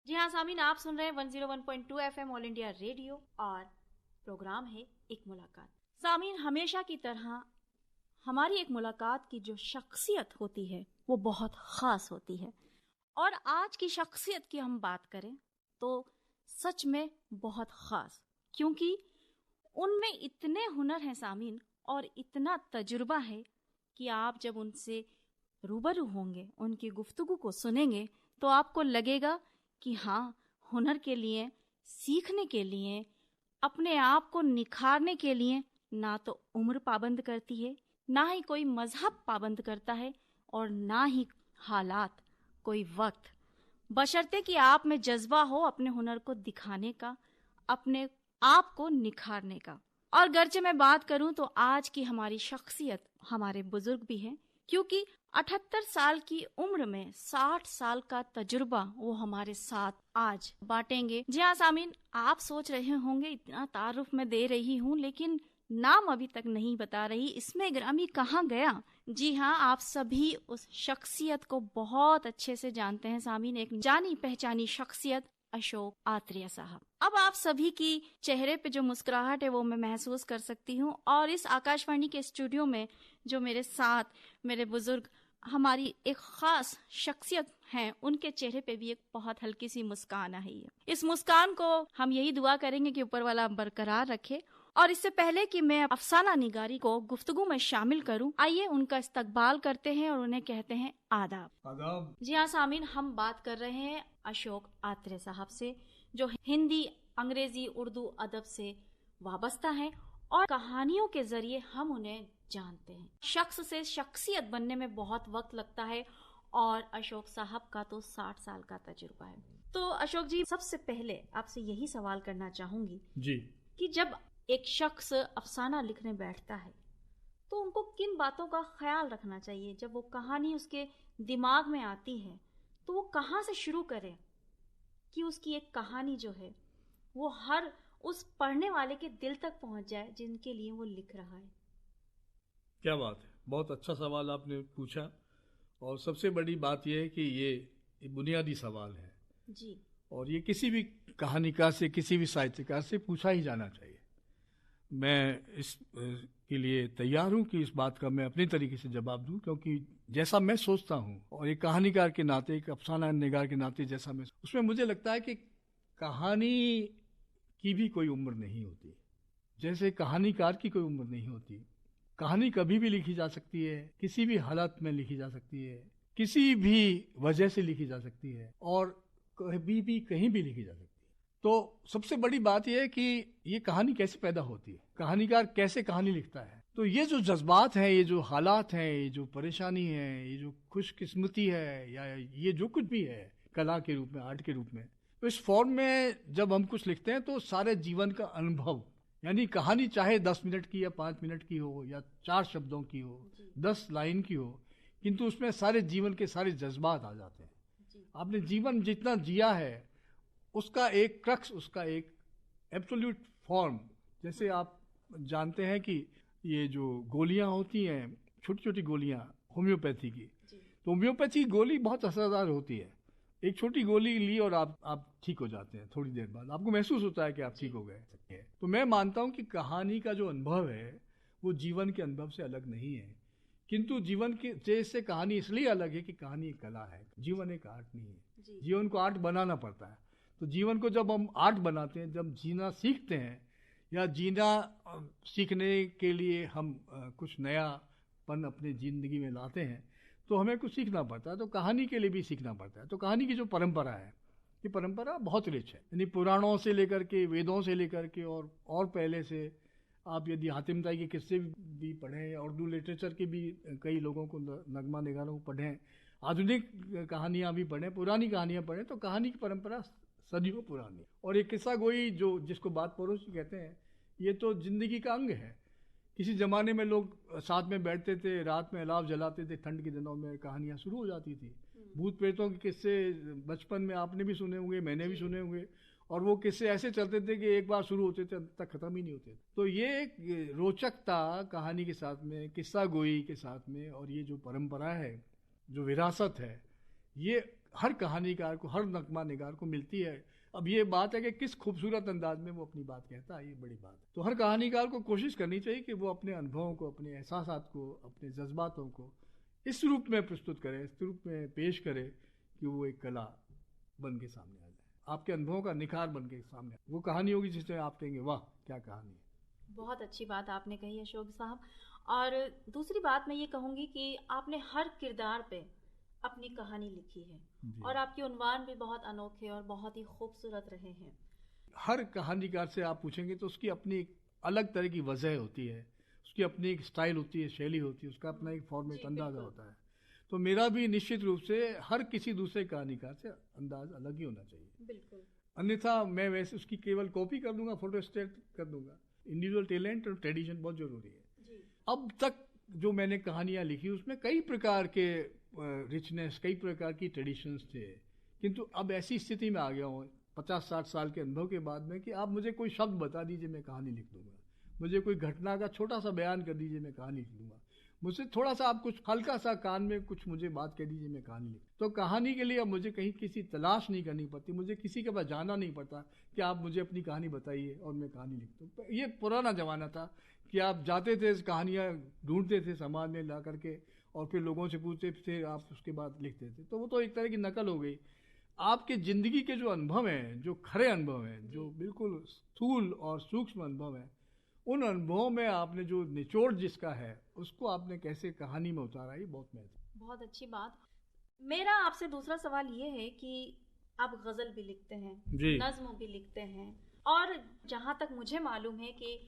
जी हाँ सामीन, आप सुन रहे हैं 101.2 एफएम ऑल इंडिया रेडियो और प्रोग्राम है एक मुलाकात। सामीन, हमेशा की तरह हमारी एक मुलाकात की जो शख्सियत होती है वो बहुत ख़ास होती है, और आज की शख्सियत की हम बात करें तो सच में बहुत ख़ास, क्योंकि उनमें इतने हुनर हैं सामीन और इतना तजुर्बा है कि आप जब उनसे रूबरू होंगे, उनकी गुफ्तगू को सुनेंगे तो आपको लगेगा कि हाँ, हुनर के लिए, सीखने के लिए, अपने आप को निखारने के लिए ना तो उम्र पाबंद करती है, ना ही कोई मजहब पाबंद करता है, और ना ही हालात, कोई वक्त, बशर्ते कि आप में जज्बा हो अपने हुनर को दिखाने का, अपने आप को निखारने का। और गर्चे मैं बात करूं तो आज की हमारी शख्सियत हमारे बुजुर्ग भी हैं, क्योंकि 78 साल की उम्र में 60 साल का तजुर्बा वो हमारे साथ आज बांटेंगे। जी हाँ सामीन, आप सोच रहे होंगे इतना तारुफ मैं दे रही हूँ लेकिन नाम अभी तक नहीं बता रही, इसमें ग्रामी कहाँ गया। जी हाँ, आप सभी उस शख्सियत को बहुत अच्छे से जानते हैं सामीन, एक जानी पहचानी शख्सियत अशोक आत्रेय साहब। अब आप सभी की चेहरे पे जो मुस्कुराहट है वो मैं महसूस कर सकती हूँ, और इस आकाशवाणी के स्टूडियो में जो मेरे साथ मेरे बुजुर्ग, हमारी एक खास शख्सियत हैं, उनके चेहरे पे भी एक बहुत हल्की सी मुस्कान आई है। इस मुस्कान को हम यही दुआ करेंगे कि ऊपर वाला बरकरार रखे। और इससे पहले कि मैं अफसाना निगारी को गुफ्तगू में शामिल करूं, आइए उनका इस्तकबाल करते हैं और उन्हें कहते हैं आदाब। आदाब। जी हाँ सामीन, हम बात कर रहे हैं अशोक आत्रेय साहब से, जो हिंदी, अंग्रेजी, उर्दू अदब से वाबस्ता हैं और कहानियों के जरिए हम उन्हें जानते हैं। शख्स से शख्सियत बनने में बहुत वक्त लगता है और अशोक साहब का तो 60 साल का तजुर्बा है। तो अशोक जी, सबसे पहले आपसे यही सवाल करना चाहूंगी जी कि जब एक शख्स अफसाना लिखने बैठता है तो उनको किन बातों का ख्याल रखना चाहिए? जब वो कहानी उसके दिमाग में आती है तो वो कहाँ से शुरू करे कि उसकी एक कहानी जो है वो हर उस पढ़ने वाले के दिल तक पहुंच जाए जिनके लिए वो लिख रहा है। क्या बात है, बहुत अच्छा सवाल आपने पूछा। और सबसे बड़ी बात यह है कि ये बुनियादी सवाल है जी। और ये किसी भी कहानीकार से, किसी भी साहित्यकार से पूछा ही जाना चाहिए। मैं इस के लिए तैयार हूं कि इस बात का मैं अपनी तरीके से जवाब दूं, क्योंकि जैसा मैं सोचता हूं और एक कहानीकार के नाते, एक अफसाना निगार के नाते जैसा मैं, उसमें मुझे लगता है कि कहानी की भी कोई उम्र नहीं होती, जैसे कहानीकार की कोई उम्र नहीं होती। कहानी कभी भी लिखी जा सकती है, किसी भी हालत में लिखी जा सकती है, किसी भी वजह से लिखी जा सकती है और कभी भी कहीं भी लिखी जा सकती है। तो सबसे बड़ी बात यह है कि ये कहानी कैसे पैदा होती है, कहानीकार कैसे कहानी लिखता है। तो ये जो जज्बात हैं, ये जो हालात हैं, ये जो परेशानी है, ये जो खुशकिस्मती है, या ये जो कुछ भी है कला के रूप में, आर्ट के रूप में, तो इस फॉर्म में जब हम कुछ लिखते हैं तो सारे जीवन का अनुभव, यानी कहानी चाहे 10 मिनट की या 5 मिनट की हो या 4 शब्दों की हो, 10 लाइन की हो, किंतु उसमें सारे जीवन के सारे जज्बात आ जाते हैं। आपने जीवन जितना जिया है उसका एक क्रक्स, उसका एक एब्सोल्यूट फॉर्म। जैसे आप जानते हैं कि ये जो गोलियां होती हैं, छोटी छोटी गोलियां होम्योपैथी की, तो होम्योपैथी गोली बहुत असरदार होती है। एक छोटी गोली ली और आप ठीक हो जाते हैं, थोड़ी देर बाद आपको महसूस होता है कि आप ठीक हो गए। तो मैं मानता हूं कि कहानी का जो अनुभव है वो जीवन के अनुभव से अलग नहीं है, किंतु जीवन के से कहानी इसलिए अलग है कि कहानी एक कला है, जीवन एक आर्ट नहीं है। जीवन को आर्ट बनाना पड़ता है। तो जीवन को जब हम आर्ट बनाते हैं, जब जीना सीखते हैं या जीना सीखने के लिए हम कुछ नयापन अपनी जिंदगी में लाते हैं, तो हमें कुछ सीखना पड़ता है। तो कहानी के लिए भी सीखना पड़ता है। तो कहानी की जो परंपरा है, ये परंपरा बहुत रिच है, यानी पुराणों से लेकर के, वेदों से लेकर के और पहले से आप यदि हातिम ताई के किस्से भी पढ़ें, उर्दू लिटरेचर के भी कई लोगों को, नगमा निगारों को पढ़ें, आधुनिक कहानियाँ भी पढ़ें, पुरानी कहानियाँ पढ़ें, तो कहानी की परंपरा सदियों पुरानी। और ये किस्सा गोई जो जिसको बात पड़ोसी कहते हैं, ये तो जिंदगी का अंग है। किसी ज़माने में लोग साथ में बैठते थे, रात में अलाव जलाते थे, ठंड के दिनों में कहानियाँ शुरू हो जाती थी। भूत प्रेतों के किस्से बचपन में आपने भी सुने होंगे, मैंने भी सुने होंगे, और वो किस्से ऐसे चलते थे कि एक बार शुरू होते थे अंत तक ख़त्म ही नहीं होते। तो ये एक रोचकता कहानी के साथ में, किस्सा गोई के साथ में, और ये जो परंपरा है, जो विरासत है, ये हर कहानीकार को, हर नगमा निगार को मिलती है। अब ये बात है कि किस खूबसूरत अंदाज में वो अपनी बात कहता है, ये बड़ी बात है। तो हर कहानीकार को कोशिश करनी चाहिए कि वो अपने अनुभवों को, अपने एहसासात को, अपने जज्बातों को इस रूप में प्रस्तुत करे, इस रूप में पेश करे कि वो एक कला बन के सामने आ जाए, आपके अनुभवों का निखार बन के सामने। वो कहानी होगी जिसमें आप कहेंगे वाह क्या कहानी है। बहुत अच्छी बात आपने कही अशोक साहब। और दूसरी बात मैं ये कहूँगी कि आपने हर किरदार पे अपनी कहानी लिखी है और आपके उन्वान भी बहुत अनोखे और बहुत ही खूबसूरत रहे हैं। हर कहानीकार से आप पूछेंगे तो उसकी अपनी एक अलग तरह की वजह होती है, उसकी अपनी एक स्टाइल होती है, शैली होती है, उसका अपना एक फॉर्मेट, अंदाजा होता है। तो मेरा भी निश्चित रूप से हर किसी दूसरे कहानीकार से अंदाज अलग ही होना चाहिए, बिल्कुल। अन्यथा मैं वैसे उसकी केवल कॉपी कर दूंगा, फोटो स्टेट कर दूंगा। इंडिविजुअल टैलेंट और ट्रेडिशन बहुत जरूरी है। अब तक जो मैंने कहानियां लिखी उसमें कई प्रकार के रिचनेस, कई प्रकार की ट्रेडिशंस थे, किंतु अब ऐसी स्थिति में आ गया हूँ 50-60 साल के अनुभव के बाद में कि आप मुझे कोई शब्द बता दीजिए मैं कहानी लिख दूंगा, मुझे कोई घटना का छोटा सा बयान कर दीजिए मैं कहानी लिख दूंगा, मुझसे थोड़ा सा आप कुछ हल्का सा कान में कुछ मुझे बात कह दीजिए मैं कहानी लिख। तो कहानी के लिए अब मुझे कहीं किसी तलाश नहीं करनी पड़ती, मुझे किसी के पास जाना नहीं पड़ता कि आप मुझे अपनी कहानी बताइए और मैं कहानी लिख दूँ। ये पुराना जमाना था कि आप जाते थे, कहानियाँ ढूंढते थे समाज में ला करके और फिर लोगों से पूछते थे, आप उसके बाद लिखते थे। तो वो तो एक तरह की नकल हो गई। आपके जिंदगी के जो अनुभव हैं, जो खरे अनुभव हैं, जो बिल्कुल स्थूल और सूक्ष्म अनुभव हैं, उन अनुभवों में आपने जो निचोड़ जिसका है उसको आपने कैसे कहानी में उतारा, ये बहुत महत्वपूर्ण। बहुत अच्छी बात। मेरा आपसे दूसरा सवाल ये है कि आप गजल भी लिखते हैं, नज्म भी लिखते हैं, और जहाँ तक मुझे मालूम है कि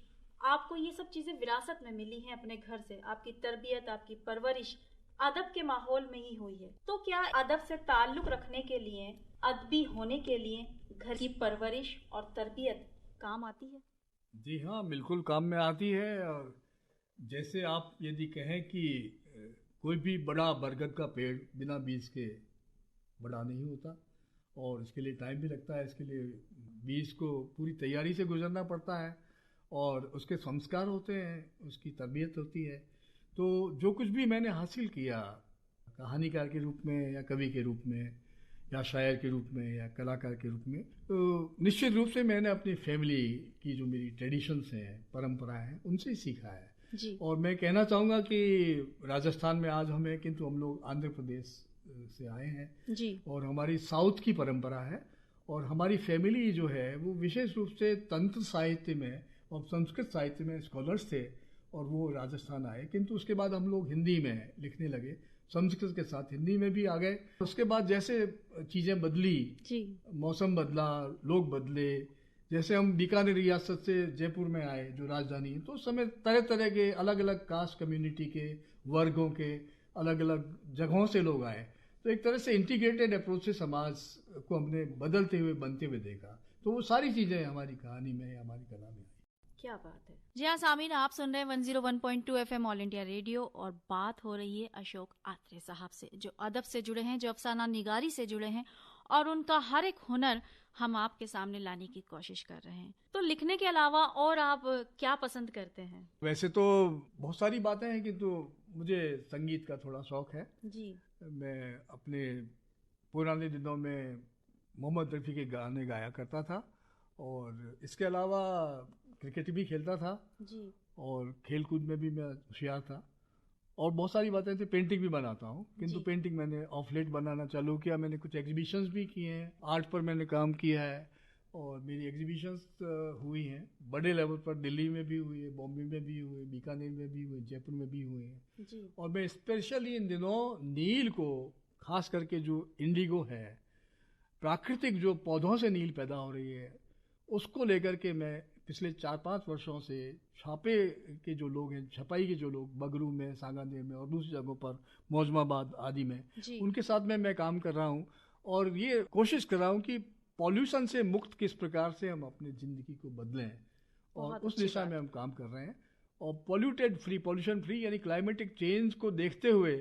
आपको ये सब चीजें विरासत में मिली हैं अपने घर से, आपकी तरबियत, आपकी परवरिश अदब के माहौल में ही हुई है। तो क्या अदब से ताल्लुक रखने के लिए, अदबी होने के लिए घर की परवरिश और तरबियत काम आती है? जी हाँ, बिल्कुल काम में आती है। और जैसे आप यदि कहें कि कोई भी बड़ा बरगद का पेड़ बिना बीज के बड़ा नहीं होता और इसके लिए टाइम भी लगता है, इसके लिए बीज को पूरी तैयारी से गुजरना पड़ता है और उसके संस्कार होते हैं, उसकी तरबियत होती है। तो जो कुछ भी मैंने हासिल किया कहानीकार के रूप में या कवि के रूप में या शायर के रूप में या कलाकार के रूप में, तो निश्चित रूप से मैंने अपनी फैमिली की जो मेरी ट्रेडिशंस हैं, परंपराएं हैं, उनसे ही सीखा है जी। और मैं कहना चाहूँगा कि राजस्थान में आज हम हैं, किंतु हम लोग आंध्र प्रदेश से आए हैं जी। और हमारी साउथ की परंपरा है और हमारी फैमिली जो है वो विशेष रूप से तंत्र साहित्य में और संस्कृत साहित्य में स्कॉलर्स थे और वो राजस्थान आए, किंतु उसके बाद हम लोग हिंदी में लिखने लगे, संस्कृत के साथ हिंदी में भी आ गए। उसके बाद जैसे चीज़ें बदली जी, मौसम बदला, लोग बदले, जैसे हम बीकानेर रियासत से जयपुर में आए जो राजधानी है, तो उस समय तरह तरह के अलग अलग कास्ट कम्युनिटी के, वर्गों के, अलग अलग जगहों से लोग आए। तो एक तरह से इंटीग्रेटेड अप्रोच से समाज को हमने बदलते हुए, बनते हुए देखा। तो वो सारी चीज़ें हमारी कहानी में, हमारी कला में। क्या बात है। जी हाँ सामीन, आप सुन रहे हैं 101.2 FM ऑल इंडिया रेडियो और बात हो रही है अशोक आत्रे साहब से, जो अदब से जुड़े हैं, जो अफसाना निगारी से जुड़े हैं और उनका हर एक हुनर हम आपके सामने लाने की कोशिश कर रहे हैं। तो लिखने के अलावा और आप क्या पसंद करते हैं? वैसे तो बहुत सारी बातें हैं, किंतु मुझे संगीत का थोड़ा शौक है जी। मैं अपने पुराने दिनों में मोहम्मद रफ़ी के गाने गाया करता था और इसके अलावा क्रिकेट भी खेलता था जी। और खेल कूद में भी मैं होशियार था और बहुत सारी बातें थी। पेंटिंग भी बनाता हूँ, किंतु पेंटिंग मैंने ऑफ लेट बनाना चालू किया। मैंने कुछ एग्जीबिशंस भी किए हैं, आर्ट पर मैंने काम किया है और मेरी एग्जीबिशंस हुई हैं बड़े लेवल पर। दिल्ली में भी हुई है, बॉम्बे में भी हुए, बीकानेर में भी हुए, जयपुर में भी हुए हैं। और मैं स्पेशली इन दिनों नील को, खास करके जो इंडिगो है, प्राकृतिक जो पौधों से नील पैदा हो रही है, उसको लेकर के मैं पिछले 4-5 वर्षों से छापे के जो लोग हैं, छपाई के जो लोग बगरू में, सांगानेर में और दूसरी जगहों पर, मौजमाबाद आदि में, उनके साथ में मैं काम कर रहा हूँ और ये कोशिश कर रहा हूँ कि पॉल्यूशन से मुक्त किस प्रकार से हम अपनी ज़िंदगी को बदलें और उस दिशा में हम काम कर रहे हैं। और पॉल्यूटेड फ्री, पॉल्यूशन फ्री यानी क्लाइमेटिक चेंज को देखते हुए,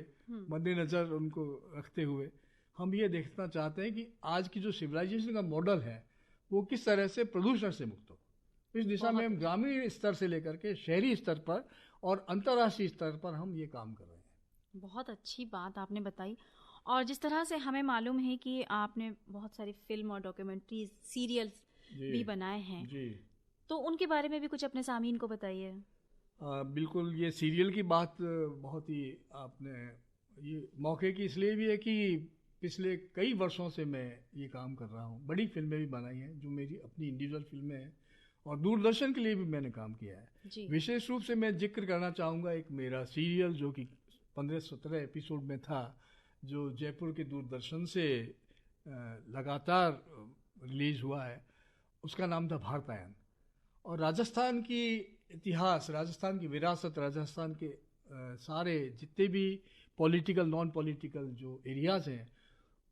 मद्देनज़र उनको रखते हुए, हम ये देखना चाहते हैं कि आज की जो सिविलाइजेशन का मॉडल है वो किस तरह से प्रदूषण से मुक्त हो। इस दिशा में हम ग्रामीण स्तर से लेकर के शहरी स्तर पर और अंतर्राष्ट्रीय स्तर पर हम ये काम कर रहे हैं। बहुत अच्छी बात आपने बताई। और जिस तरह से हमें मालूम है कि आपने बहुत सारी फिल्म और डॉक्यूमेंट्रीज, सीरियल्स भी बनाए हैं, तो उनके बारे में भी कुछ अपने सामीन को बताइए। बिल्कुल, ये सीरियल की बात बहुत ही आपने ये मौके की इसलिए भी है कि पिछले कई वर्षों से मैं ये काम कर रहा हूँ। बड़ी फिल्में भी बनाई हैं जो मेरी अपनी इंडिविजुअल फिल्में हैं, और दूरदर्शन के लिए भी मैंने काम किया है। विशेष रूप से मैं जिक्र करना चाहूँगा एक मेरा सीरियल जो कि 15-17 एपिसोड में था, जो जयपुर के दूरदर्शन से लगातार रिलीज हुआ है। उसका नाम था भारतायन। और राजस्थान की इतिहास, राजस्थान की विरासत, राजस्थान के सारे जितने भी पॉलिटिकल, नॉन पॉलिटिकल जो एरियाज हैं,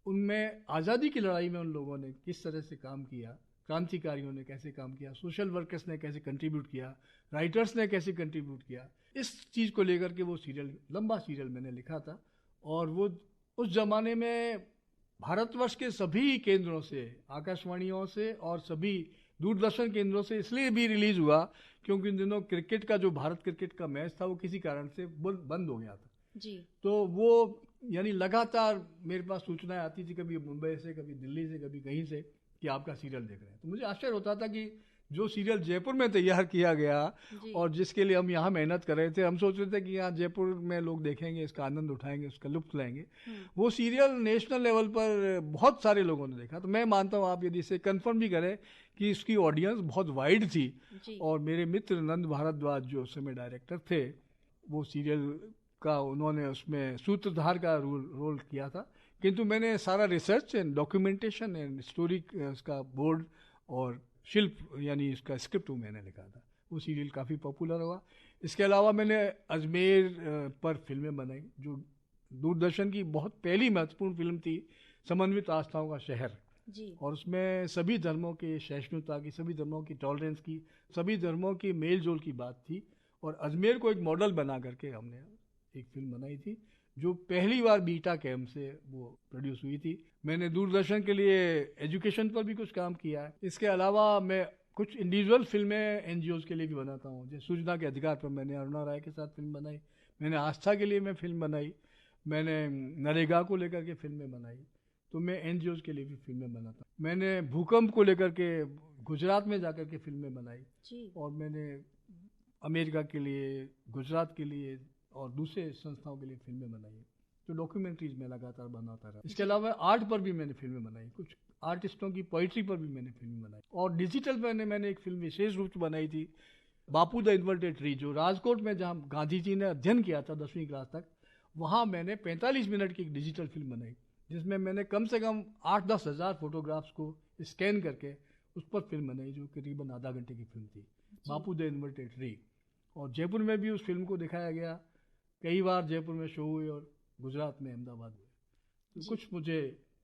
उनमें आज़ादी की लड़ाई में उन लोगों ने किस तरह से काम किया, क्रांतिकारियों ने कैसे काम किया, सोशल वर्कर्स ने कैसे कंट्रीब्यूट किया, राइटर्स ने कैसे कंट्रीब्यूट किया, इस चीज़ को लेकर के वो सीरियल, लंबा सीरियल मैंने लिखा था। और वो उस ज़माने में भारतवर्ष के सभी केंद्रों से, आकाशवाणियों से और सभी दूरदर्शन केंद्रों से इसलिए भी रिलीज हुआ क्योंकि इन दिनों क्रिकेट का जो भारत क्रिकेट का मैच था वो किसी कारण से बंद हो गया था जी। तो वो यानी लगातार मेरे पास सूचनाएं आती थी, कभी मुंबई से, कभी दिल्ली से, कभी कहीं से, कि आपका सीरियल देख रहे हैं। तो मुझे आश्चर्य होता था कि जो सीरियल जयपुर में तैयार किया गया और जिसके लिए हम यहाँ मेहनत कर रहे थे, हम सोच रहे थे कि यहाँ जयपुर में लोग देखेंगे, इसका आनंद उठाएंगे, उसका लुत्फ लेंगे, वो सीरियल नेशनल लेवल पर बहुत सारे लोगों ने देखा। तो मैं मानता हूँ, आप यदि इसे कंफर्म भी करें, कि इसकी ऑडियंस बहुत वाइड थी। और मेरे मित्र नंद भारद्वाज जो उस समय डायरेक्टर थे, वो सीरियल का उन्होंने उसमें सूत्रधार का रोल किया था। किंतु मैंने सारा research and documentation and story उसका बोर्ड और शिल्प यानी इसका स्क्रिप्ट मैंने लिखा था। वो सीरियल काफ़ी पॉपुलर हुआ। इसके अलावा मैंने अजमेर पर फिल्में बनाई, जो दूरदर्शन की बहुत पहली महत्वपूर्ण फिल्म थी, समन्वित आस्थाओं का शहर जी। और उसमें सभी धर्मों की सहिष्णुता की, सभी धर्मों की टॉलरेंस की, सभी धर्मों की मेल जोल की बात थी। और अजमेर को एक मॉडल बना करके हमने एक फिल्म बनाई थी, जो पहली बार बीटा कैम्प से वो प्रोड्यूस हुई थी। मैंने दूरदर्शन के लिए एजुकेशन पर भी कुछ काम किया है। इसके अलावा मैं कुछ इंडिविजुअल फिल्में एनजीओज के लिए भी बनाता हूँ। जैसे सूचना के अधिकार पर मैंने अरुणा राय के साथ फिल्म बनाई, मैंने आस्था के लिए मैं फिल्म बनाई, मैंने नरेगा को लेकर के फिल्में बनाई। तो मैं एनजीओज के लिए भी फिल्में बनाता हूँ। मैंने भूकंप को लेकर के गुजरात में जाकर के फिल्में बनाई जी। और मैंने अमेरिका के लिए, गुजरात के लिए और दूसरे संस्थाओं के लिए फिल्में बनाई। तो डॉक्यूमेंट्रीज में लगातार बनाता रहा। इसके अलावा आर्ट पर भी मैंने फिल्में बनाई, कुछ आर्टिस्टों की पोइट्री पर भी मैंने फिल्म बनाई। और डिजिटल पर मैंने एक फिल्म विशेष रूप से बनाई थी, बापू द इन्वर्टेड ट्री, जो राजकोट में जहाँ गांधी जी ने अध्ययन किया था 10वीं क्लास तक, वहाँ मैंने 45 मिनट की एक डिजिटल फिल्म बनाई, जिसमें मैंने कम से कम 8-10 हज़ार फोटोग्राफ्स को स्कैन करके उस पर फिल्म बनाई, जो करीबन आधा घंटे की फिल्म थी, बापू द इन्वर्टेड ट्री। और जयपुर में भी उस फिल्म को दिखाया गया, कई बार जयपुर में शो हुए और गुजरात में, अहमदाबाद में। तो कुछ मुझे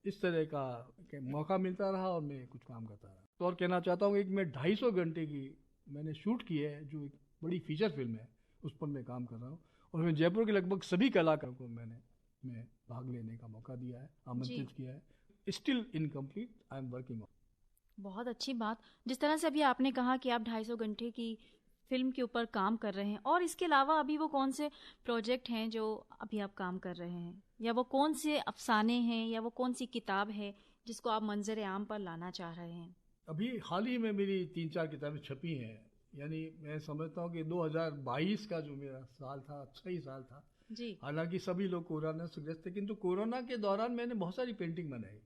इस तरह का मौका मिलता रहा और मैं कुछ काम करता रहा। तो और कहना चाहता हूँ, एक मैं 250 घंटे की मैंने शूट की है, जो एक बड़ी फीचर फिल्म है, उस पर मैं काम कर रहा हूँ। और मैं जयपुर के लगभग सभी कलाकारों को मैं भाग लेने का मौका दिया है, आमंत्रित किया है। Still incomplete, I am working on. बहुत अच्छी बात। जिस तरह से अभी आपने कहा कि आप 250 घंटे की फिल्म के ऊपर काम कर रहे हैं, और इसके अलावा अभी वो कौन से प्रोजेक्ट हैं जो अभी आप काम कर रहे हैं, या वो कौन से अफसाने हैं, या वो कौन सी किताब है जिसको आप मंजर आम पर लाना चाह रहे हैं? अभी हाल ही में मेरी 3-4 किताबें छपी हैं। यानी मैं समझता हूँ कि 2022 का जो मेरा साल था, अच्छा ही साल था जी। हालांकि सभी लोग कोरोना से ग्रस्त थे, किंतु कोरोना के दौरान मैंने बहुत सारी पेंटिंग बनाई।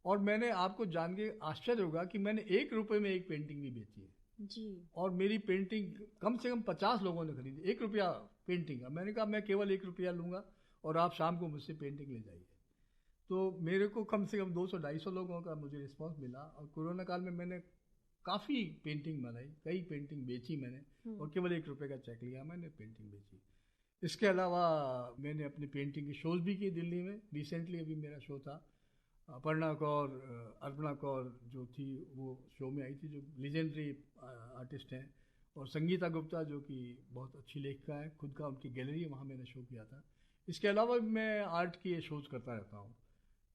और मैंने, आपको जान के आश्चर्य होगा कि मैंने 1 रुपये में एक पेंटिंग भी बेची है जी। और मेरी पेंटिंग कम से कम 50 लोगों ने खरीदी, 1 रुपया पेंटिंग। मैंने कहा मैं केवल 1 रुपया लूँगा और आप शाम को मुझसे पेंटिंग ले जाइए। तो मेरे को कम से कम 200-250 लोगों का मुझे रिस्पांस मिला। और कोरोना काल में मैंने काफ़ी पेंटिंग बनाई, कई पेंटिंग बेची मैंने, और केवल 1 रुपये का चेक लिया, मैंने पेंटिंग बेची। इसके अलावा मैंने अपनी पेंटिंग की शोज़ भी की दिल्ली में। रिसेंटली अभी मेरा शो था, अपर्णा कौर, अर्पणा कौर जो थी वो शो में आई थी, जो लेजेंडरी आर्टिस्ट हैं, और संगीता गुप्ता जो कि बहुत अच्छी लेखिका है, खुद का उनकी गैलरी है, वहाँ मैंने शो किया था। इसके अलावा मैं आर्ट की शोज़ करता रहता हूँ,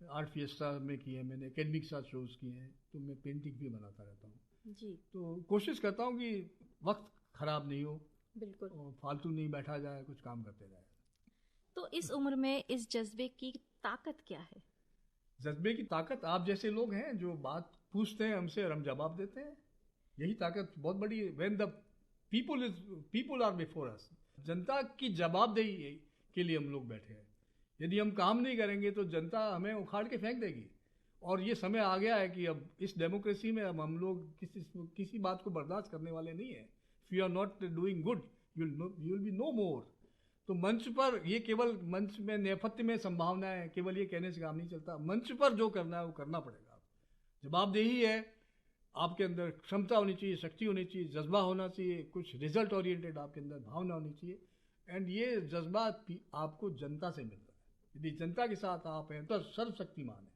आर्ट फिएस्टा में किए मैंने, एकेडमी के साथ शोज़ किए हैं, तो मैं पेंटिंग भी बनाता रहता हूँ जी। तो कोशिश करता हूँ कि वक्त ख़राब नहीं हो, बिल्कुल, फालतू नहीं बैठा जाए, कुछ काम करते जाए। तो इस उम्र में इस जज्बे की ताकत क्या है? जज्बे की ताकत आप जैसे लोग हैं जो बात पूछते हैं हमसे और हम जवाब देते हैं, यही ताकत बहुत बड़ी है। When the people are before us, जनता की जवाबदेही के लिए हम लोग बैठे हैं। यदि हम काम नहीं करेंगे तो जनता हमें उखाड़ के फेंक देगी। और ये समय आ गया है कि अब इस डेमोक्रेसी में अब हम लोग किसी बात को बर्दाश्त करने वाले नहीं है। If you are not doing good you will be no more. तो मंच पर ये केवल मंच में नेपथ्य में संभावना है, केवल ये कहने से काम नहीं चलता। मंच पर जो करना है वो करना पड़ेगा। जवाबदेही है, आपके अंदर क्षमता होनी चाहिए, शक्ति होनी चाहिए, जज्बा होना चाहिए, कुछ रिजल्ट ओरिएंटेड आपके अंदर भावना होनी चाहिए। एंड ये जज्बा आपको जनता से मिलता है। यदि जनता के साथ आप हैं तो सर्वशक्तिमान है।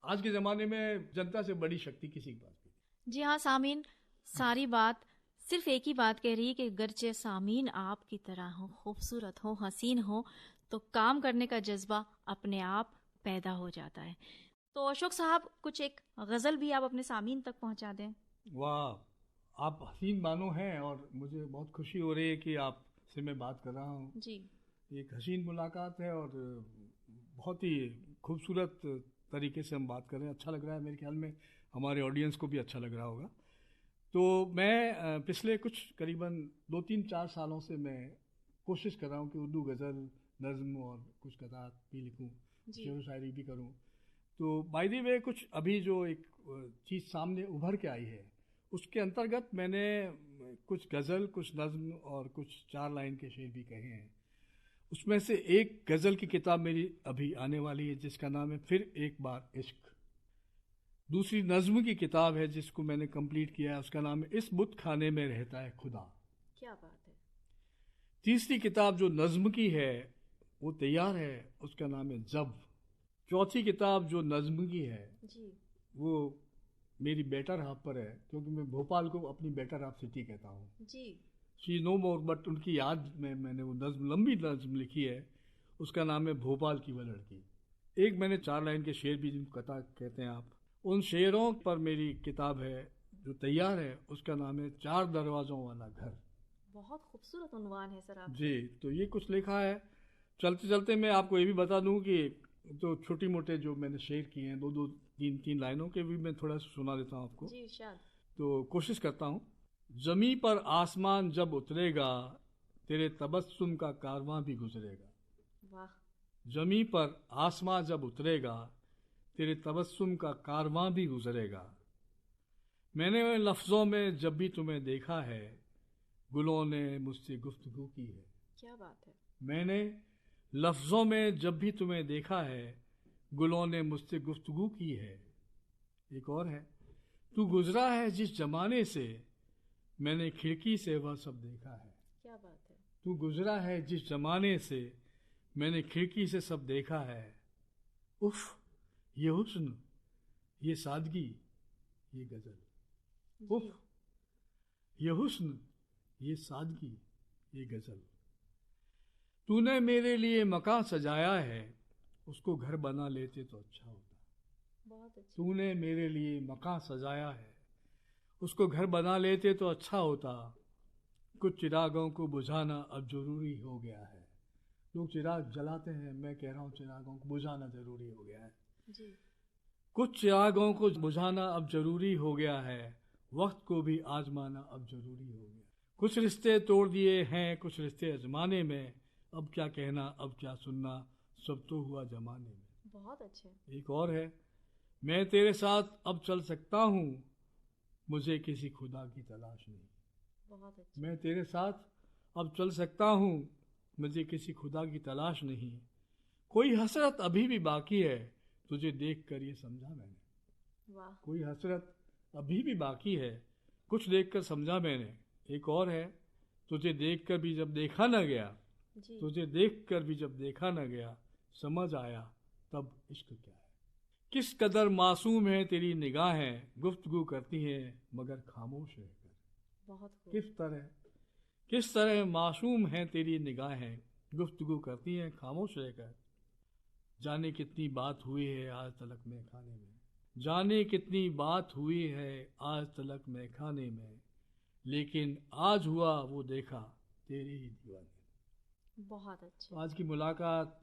आज के ज़माने में जनता से बड़ी शक्ति किसी के पास नहीं। जी हाँ सामीन, सारी बात सिर्फ एक ही बात कह रही है कि गर्चे सामीन आपकी तरह हो, खूबसूरत हो, हसीन हो, तो काम करने का जज्बा अपने आप पैदा हो जाता है। तो अशोक साहब, कुछ एक गज़ल भी आप अपने सामीन तक पहुंचा दें। वाह, आप हसीन बानो हैं और मुझे बहुत खुशी हो रही है कि आपसे मैं बात कर रहा हूँ जी। एक हसीन मुलाकात है और बहुत ही खूबसूरत तरीके से हम बात कर रहे हैं। अच्छा लग रहा है, मेरे ख्याल में हमारे ऑडियंस को भी अच्छा लग रहा होगा। तो मैं पिछले कुछ करीबन 2-3-4 सालों से मैं कोशिश कर रहा हूँ कि उर्दू गज़ल, नज़्म और कुछ कतार भी लिखूँ, शेर व शायरी भी करूँ। तो बाय द वे कुछ अभी जो एक चीज़ सामने उभर के आई है उसके अंतर्गत मैंने कुछ गज़ल, कुछ नज़्म और कुछ 4 लाइन के शेर भी कहे हैं। उसमें से एक गज़ल की किताब मेरी अभी आने वाली है जिसका नाम है फिर एक बार इश्क। दूसरी नज़्म की किताब है जिसको मैंने कंप्लीट किया है, उसका नाम है इस बुत खाने में रहता है खुदा। क्या बात है। तीसरी किताब जो नज़्म की है वो तैयार है, उसका नाम है जब। चौथी किताब जो नज़्म की है जी। वो मेरी बेटर हाफ पर है, क्योंकि मैं भोपाल को अपनी बेटर हाफ सिटी कहता हूँ जी। शी नो मोर, बट उनकी याद में मैंने वो नज़्म, लंबी नज़्म लिखी है, उसका नाम है भोपाल की वह लड़की। एक मैंने 4 लाइन के शेर भी जिनको कथा कहते हैं आप, उन शेरों पर मेरी किताब है जो तैयार है, उसका नाम है 4 दरवाज़ों वाला घर। बहुत खूबसूरत उन्वान है सर आप जी। तो ये कुछ लिखा है। चलते चलते मैं आपको ये भी बता दूं कि तो छोटी मोटे जो मैंने शेर किए हैं 2-2, 3-3 लाइनों के भी मैं थोड़ा सा सुना देता हूँ आपको। जी शायद। तो कोशिश करता हूँ। जमी पर आसमान जब उतरेगा तेरे तबस्सुम का कारवां भी गुजरेगा। वाह। जमी पर आसमां जब उतरेगा तेरे तबस्सुम का कारवां भी गुजरेगा। मैंने लफ्ज़ों में जब भी तुम्हें देखा है गुलों ने मुझसे गुफ्तगू की है। क्या बात है। मैंने लफ्ज़ों में जब भी तुम्हें देखा है गुलों ने मुझसे गुफ्तगू की है। एक और है, तू गुजरा है जिस जमाने से मैंने खिड़की से वह सब देखा है। क्या बात है। तू गुजरा है जिस जमाने से मैंने खिड़की से सब देखा है। उफ, ये हुस्न, ये सादगी, ये गज़ल। उफ, ये हुस्न, ये सादगी, ये गज़ल। तूने मेरे लिए मकान सजाया है, उसको घर बना लेते तो अच्छा होता। बहुत अच्छा। तूने मेरे लिए मकान सजाया है, उसको घर बना लेते तो अच्छा होता। कुछ चिरागों को बुझाना अब जरूरी हो गया है। लोग चिराग जलाते हैं, मैं कह रहा हूँ चिरागों को बुझाना जरूरी हो गया है। जी। कुछ चिरागों को बुझाना अब जरूरी हो गया है, वक्त को भी आजमाना अब जरूरी हो गया। कुछ रिश्ते तोड़ दिए हैं, कुछ रिश्ते आजमाने में, अब क्या कहना अब क्या सुनना, सब तो हुआ जमाने में। बहुत अच्छे। एक और है, मैं तेरे साथ अब चल सकता हूँ, मुझे किसी खुदा की तलाश नहीं। बहुत अच्छे। मैं तेरे साथ अब चल सकता हूँ, मुझे किसी खुदा की तलाश नहीं। कोई हसरत अभी भी बाकी है, तुझे देख कर ये समझा मैंने। वाह। कोई हसरत अभी भी बाकी है, कुछ देख कर समझा मैंने। एक और है, तुझे देख कर भी जब देखा न गया, जी। तुझे देख कर भी जब देखा न गया, समझ आया तब इश्क क्या है। किस कदर मासूम है तेरी निगाहें, गुफ्तगू करती हैं मगर खामोश रहकर। बहुत खूब। किस तरह मासूम है तेरी निगाहें, गुफ्तगू करती हैं खामोश रहकर। जाने कितनी बात हुई है आज तलक में खाने में, जाने कितनी बात हुई है आज तलक में खाने में, लेकिन आज हुआ वो देखा तेरे ही दीवाने। बहुत अच्छे। आज की मुलाकात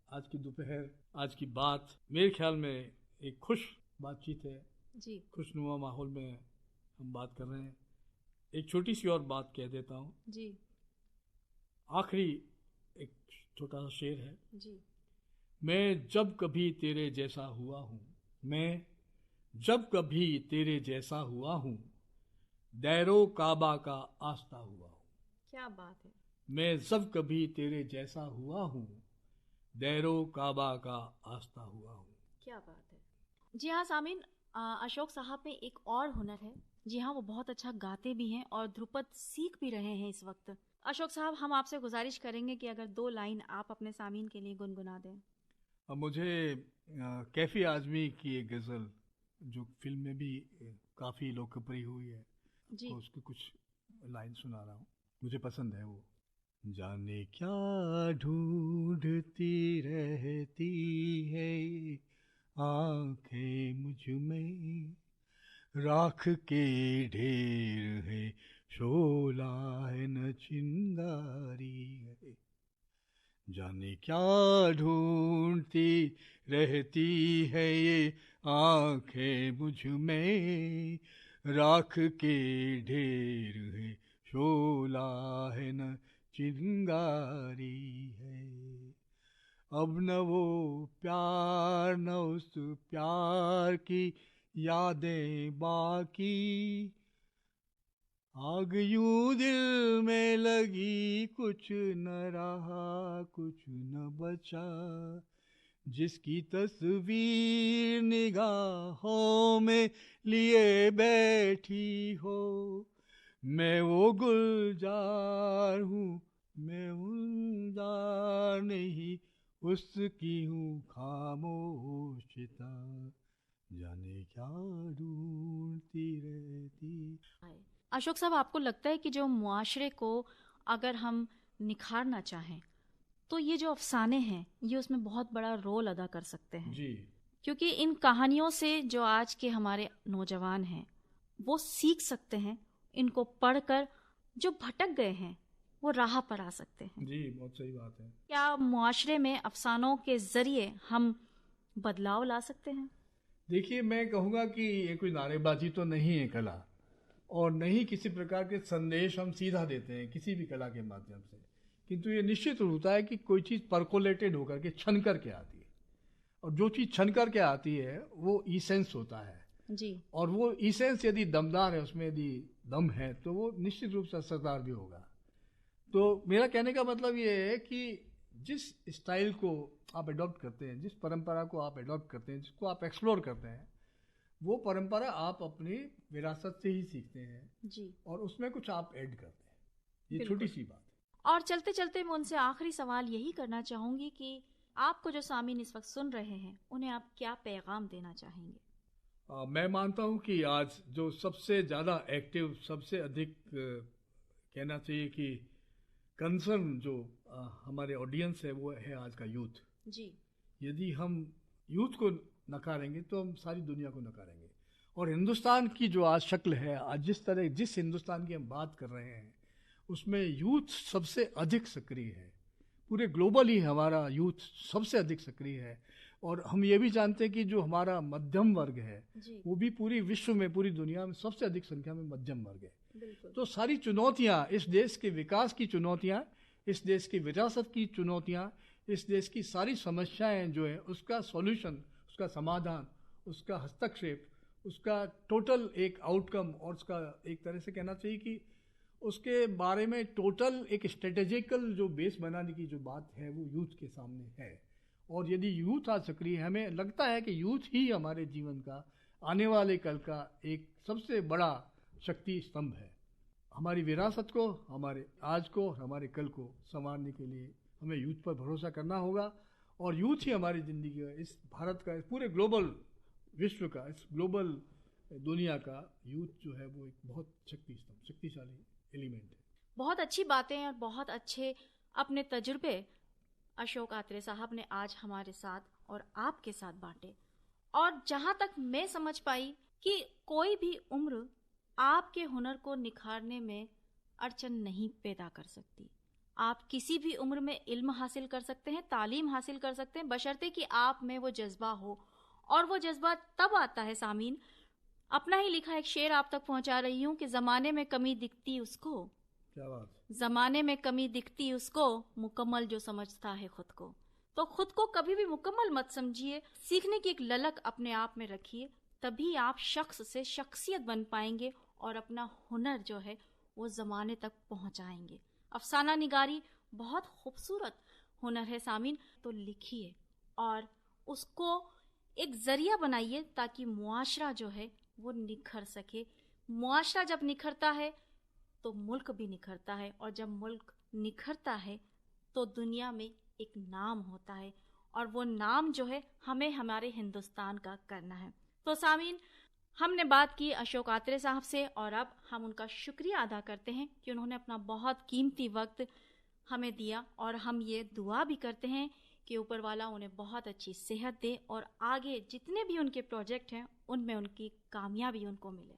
आज की दोपहर, आज की बात मेरे ख्याल में एक खुश बातचीत है जी। खुशनुमा माहौल में हम बात कर रहे हैं। एक छोटी सी और बात कह देता हूँ जी। आखिरी एक छोटा सा शेर है। जी। मैं जब कभी तेरे जैसा हुआ हूँ, मैं जब कभी तेरे जैसा हुआ हूँ, दैरो काबा का आस्था हुआ हूँ। क्या बात है। मैं जब कभी तेरे जैसा हुआ हूँ, दैरो काबा का आस्था हुआ हूँ। क्या बात है। जी हाँ सामीन, अशोक साहब में एक और हुनर है। जी हाँ, वो बहुत अच्छा गाते भी हैं और ध्रुपद सीख भी रहे हैं इस वक्त। अशोक साहब, हम आपसे गुजारिश करेंगे कि अगर 2 लाइन आप अपने सामीन के लिए गुनगुना दें। अब मुझे कैफी आजमी की एक गज़ल जो फिल्म में भी काफ़ी लोकप्रिय हुई है, जी। और उसकी कुछ लाइन सुना रहा हूँ, मुझे पसंद है वो। जाने क्या ढूंढती रहती है आंखें मुझ में, राख के ढेर है शोला है न चिंगारी है। जाने क्या ढूंढती रहती है ये आंखें मुझ में, राख के ढेर है शोला है न चिंगारी है। अब न वो प्यार न उस प्यार की यादें बाकी, आग यूं दिल में लगी कुछ न रहा कुछ न बचा, जिसकी तस्वीर निगाहों में लिए बैठी हो। मैं वो गुलजार हूँ, मैं गुलजार नहीं, उसकी हूँ खामोशिता, जाने क्या ढूंढती रहती। अशोक साहब, आपको लगता है कि जो मुआशरे को अगर हम निखारना चाहें तो ये जो अफसाने हैं ये उसमें बहुत बड़ा रोल अदा कर सकते हैं? जी, क्योंकि इन कहानियों से जो आज के हमारे नौजवान हैं वो सीख सकते हैं, इनको पढ़कर जो भटक गए हैं वो राह पर आ सकते हैं। जी, बहुत सही बात है। क्या मुआशरे में अफसानों के जरिए हम बदलाव ला सकते हैं? देखिए, मैं कहूँगा कि ये कोई नारेबाजी तो नहीं है कला, और नहीं किसी प्रकार के संदेश हम सीधा देते हैं किसी भी कला के माध्यम से, किंतु ये निश्चित होता है कि कोई चीज़ परकोलेटेड होकर के छन करके आती है, और जो चीज़ छन करके आती है वो इसेंस होता है। जी। और वो इसेंस यदि दमदार है, उसमें यदि दम है, तो वो निश्चित रूप से असरदार भी होगा। तो मेरा कहने का मतलब ये है कि जिस स्टाइल को आप एडॉप्ट करते हैं, जिस परंपरा को आप एडॉप्ट करते हैं, जिसको आप एक्सप्लोर करते हैं, वो परंपरा आप अपनी विरासत से ही सीखते हैं, जी। और उसमें कुछ आप ऐड करते हैं। ये बिल्कुल। छोटी सी बात है। और चलते चलते मैं उनसे आखिरी सवाल यही करना चाहूंगी कि आपको जो सामीन इस वक्त सुन रहे हैं उन्हें आप क्या पैगाम देना चाहेंगे? मैं मानता हूँ कि आज जो सबसे ज़्यादा एक्टिव, सबसे अधिक कहना चाहिए कि कंसर्न जो हमारे ऑडियंस है, वो है आज का यूथ। जी। यदि हम यूथ को नकारेंगे तो हम सारी दुनिया को नकारेंगे। और हिंदुस्तान की जो आज शक्ल है, आज जिस हिंदुस्तान की हम बात कर रहे हैं, उसमें यूथ सबसे अधिक सक्रिय है। पूरे ग्लोबली हमारा यूथ सबसे अधिक सक्रिय है। और हम ये भी जानते हैं कि जो हमारा मध्यम वर्ग है, वो भी पूरी विश्व में, पूरी दुनिया में सबसे अधिक संख्या में मध्यम वर्ग है। बिल्कुल। तो सारी चुनौतियाँ, इस देश के विकास की चुनौतियाँ, इस देश की विरासत की चुनौतियाँ, इस देश की सारी समस्याएं जो है, उसका सॉल्यूशन, उसका समाधान, उसका हस्तक्षेप, उसका टोटल एक आउटकम, और उसका एक तरह से कहना चाहिए कि उसके बारे में टोटल एक स्ट्रेटेजिकल जो बेस बनाने की जो बात है, वो यूथ के सामने है। और यदि यूथ आज सक्रिय है, हमें लगता है कि यूथ ही हमारे जीवन का, आने वाले कल का एक सबसे बड़ा शक्ति स्तंभ है। हमारी विरासत को, हमारे आज को और हमारे कल को संवारने के लिए हमें यूथ पर भरोसा करना होगा। और यूथ ही हमारी ज़िंदगी का, इस भारत का, इस पूरे ग्लोबल विश्व का, इस ग्लोबल दुनिया का यूथ जो है वो एक बहुत शक्तिशाली एलिमेंट है। बहुत अच्छी बातें और बहुत अच्छे अपने तजुर्बे अशोक आत्रे साहब ने आज हमारे साथ और आपके साथ बांटे। और जहां तक मैं समझ पाई कि कोई भी उम्र आपके हुनर को निखारने में अड़चन नहीं पैदा कर सकती। आप किसी भी उम्र में इल्म हासिल कर सकते हैं, तालीम हासिल कर सकते हैं, बशर्ते कि आप में वो जज्बा हो। और वो जज्बा तब आता है सामीन, अपना ही लिखा एक शेर आप तक पहुंचा रही हूँ कि जमाने में कमी दिखती उसको, क्या बात, जमाने में कमी दिखती उसको, मुकम्मल जो समझता है खुद को। तो खुद को कभी भी मुकम्मल मत समझिए, सीखने की एक ललक अपने आप में रखिए, तभी आप शख्स से शख्सियत बन पाएंगे और अपना हुनर जो है वो जमाने तक पहुंचाएंगे। अफसाना निगारी बहुत खूबसूरत हुनर है सामीन, तो लिखिए और उसको एक जरिया बनाइए ताकि मुआशरा जो है वो निखर सके। मुआशरा जब निखरता है तो मुल्क भी निखरता है, और जब मुल्क निखरता है तो दुनिया में एक नाम होता है, और वो नाम जो है हमें हमारे हिंदुस्तान का करना है। तो सामीन, हमने बात की अशोक आत्रे साहब से, और अब हम उनका शुक्रिया अदा करते हैं कि उन्होंने अपना बहुत कीमती वक्त हमें दिया, और हम ये दुआ भी करते हैं कि ऊपर वाला उन्हें बहुत अच्छी सेहत दे और आगे जितने भी उनके प्रोजेक्ट हैं उनमें उनकी कामयाबी उनको मिले।